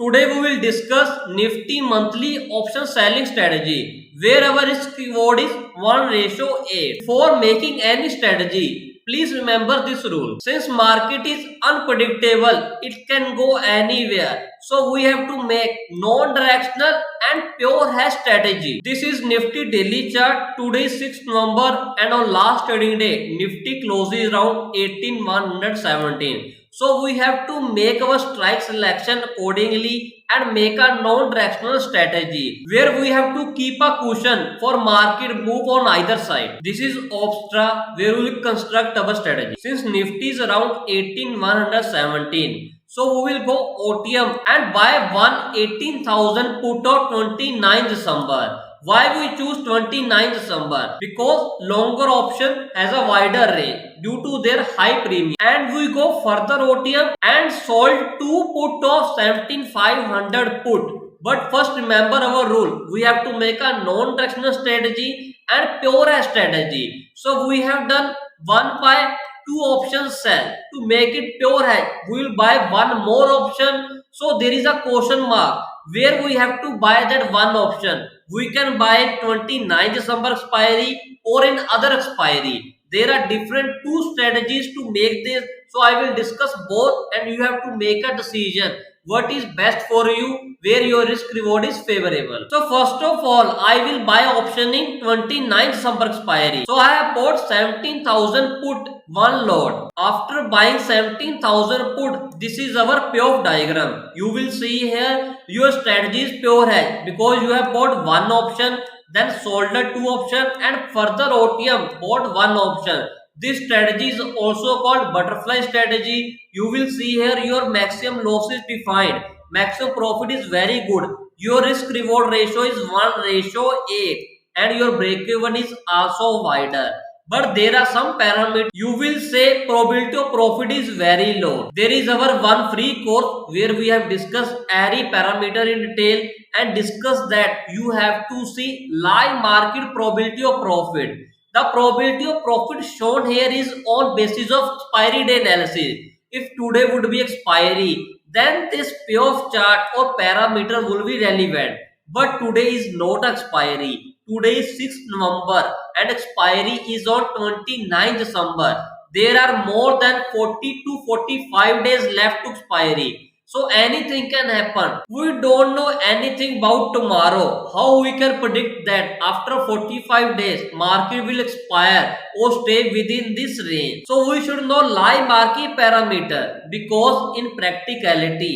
Today we will discuss Nifty monthly option selling strategy where our risk reward is 1:8. Before making any strategy, please remember this rule. Since market is unpredictable, it can go anywhere. So we have to make non-directional and pure hedge strategy. This is Nifty daily chart. Today is 6th November and on last trading day, Nifty closes around 18,117. So we have to make our strike selection accordingly and make a non-directional strategy where we have to keep a cushion for market move on either side. This is Opstra where we will construct our strategy. Since Nifty is around 18,117, so we will go OTM and buy 118,000 put on 29 December. Why we choose 29 December? Because longer option has a wider range due to their high premium. And we go further OTM and sold 2 put of 17,500 put. But first remember our rule. We have to make a non-directional strategy and pure strategy. So we have done 1 buy, 2 options sell. To make it pure hedge, we will buy 1 more option. So there is a question mark where we have to buy that 1 option. We can buy 29 December expiry or in other expiry. There are different 2 strategies to make this. So I will discuss both and you have to make a decision. What is best for you, where your risk reward is favorable. So first of all, I will buy option in 29 December expiry. So I have bought 17,000 put 1 lot. After buying 17,000 put, this is our payoff diagram. You will see here your strategy is pure hedge because you have bought 1 option, then sold a 2 option and further OTM bought 1 option. This strategy is also called butterfly strategy. You will see here your maximum loss is defined. Maximum profit is very good. Your risk reward ratio is 1:8 and your break even is also wider. But there are some parameters. You will say probability of profit is very low. There is our one free course where we have discussed every parameter in detail and discussed that you have to see live market probability of profit. The probability of profit shown here is on basis of expiry day analysis. If today would be expiry, then this payoff chart or parameter will be relevant. But today is not expiry. Today is 6th November and expiry is on 29 December. There are more than 40 to 45 days left to expiry. So anything can happen. We don't know anything about tomorrow. How we can predict that after 45 days market will expire or stay within this range. So we should know live market parameter because in practicality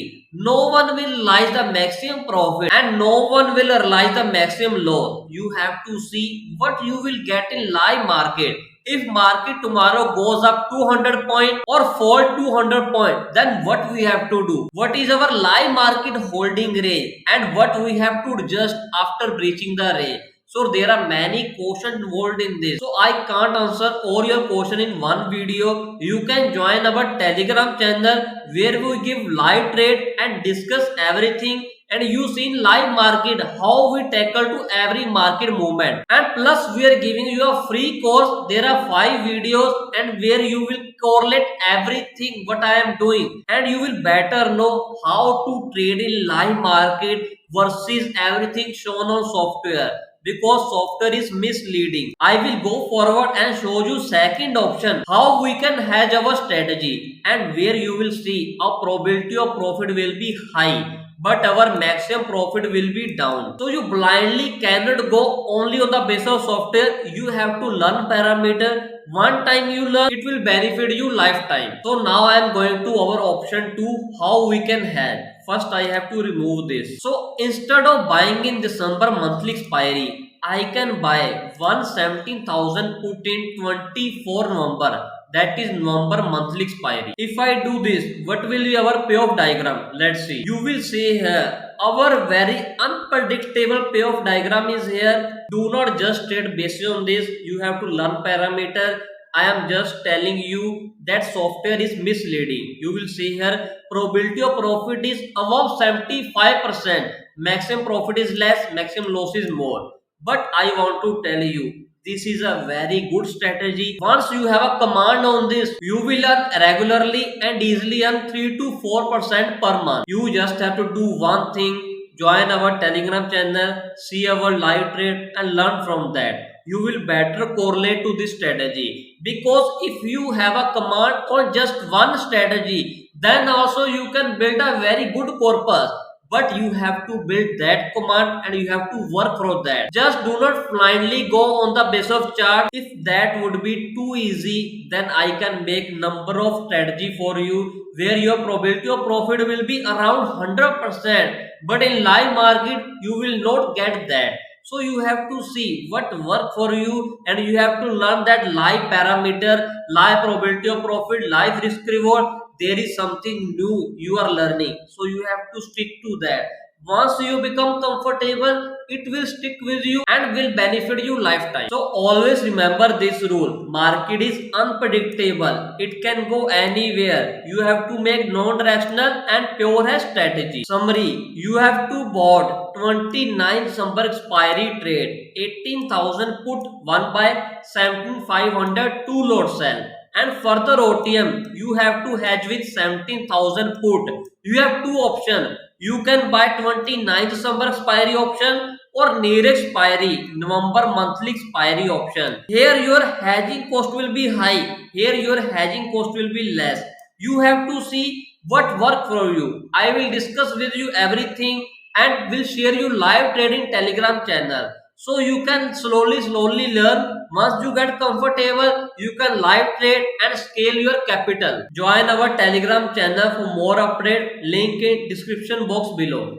no one will realize the maximum profit and no one will realize the maximum loss. You have to see what you will get in live market. If market tomorrow goes up 200 point or fall 200 point, then what we have to do? What is our live market holding range and what we have to adjust after breaching the range? So there are many questions involved in this. So I can't answer all your question in one video. You can join our Telegram channel where we give live trade and discuss everything and you see in live market how we tackle to every market movement. And plus we are giving you a free course. There are 5 videos and where you will correlate everything what I am doing and you will better know how to trade in live market versus everything shown on software because software is misleading. I will go forward and show you second option how we can hedge our strategy and where you will see our probability of profit will be high but our maximum profit will be down. So you blindly cannot go only on the basis of software. You have to learn parameter. One time you learn, it will benefit you lifetime. So now I am going to our option 2 how we can hedge. First I have to remove this. So instead of buying in December monthly expiry, I can buy 117,000 put in 24 November. That is November monthly expiry. If I do this, what will be our payoff diagram? Let's see. You will see here our very unpredictable payoff diagram is here. Do not just trade based on this. You have to learn parameter. I am just telling you that software is misleading. You will see here probability of profit is above 75%. Maximum profit is less, maximum loss is more. But I want to tell you This is a very good strategy. Once you have a command on this, you will earn regularly and easily earn 3 to 4% per month. You just have to do one thing: join our Telegram channel, see our live trade and learn from that. You will better correlate to this strategy, because if you have a command on just one strategy, then also you can build a very good corpus, but you have to build that command and you have to work for that. Just do not blindly go on the base of chart. If that would be too easy, then I can make number of strategy for you where your probability of profit will be around 100%, but in live market you will not get that. So you have to see what work for you, and you have to learn that live parameter, live probability of profit, live risk reward. There is something new you are learning, so you have to stick to that. Once you become comfortable, it will stick with you and will benefit you lifetime. So always remember this rule: market is unpredictable, it can go anywhere. You have to make non-rational and pure as strategy. Summary: you have to bought 29 December expiry trade, 18,000 put 1 buy, 17,500 2 load sell. And further OTM, you have to hedge with 17,000 put. You have two options: you can buy 29th December expiry option or near expiry November monthly expiry option. Here your hedging cost will be high, here your hedging cost will be less. You have to see what work for you. I will discuss with you everything and will share you live trading Telegram channel, so you can slowly learn. Once you get comfortable, you can live trade and scale your capital. Join our Telegram channel for more update, link in description box below.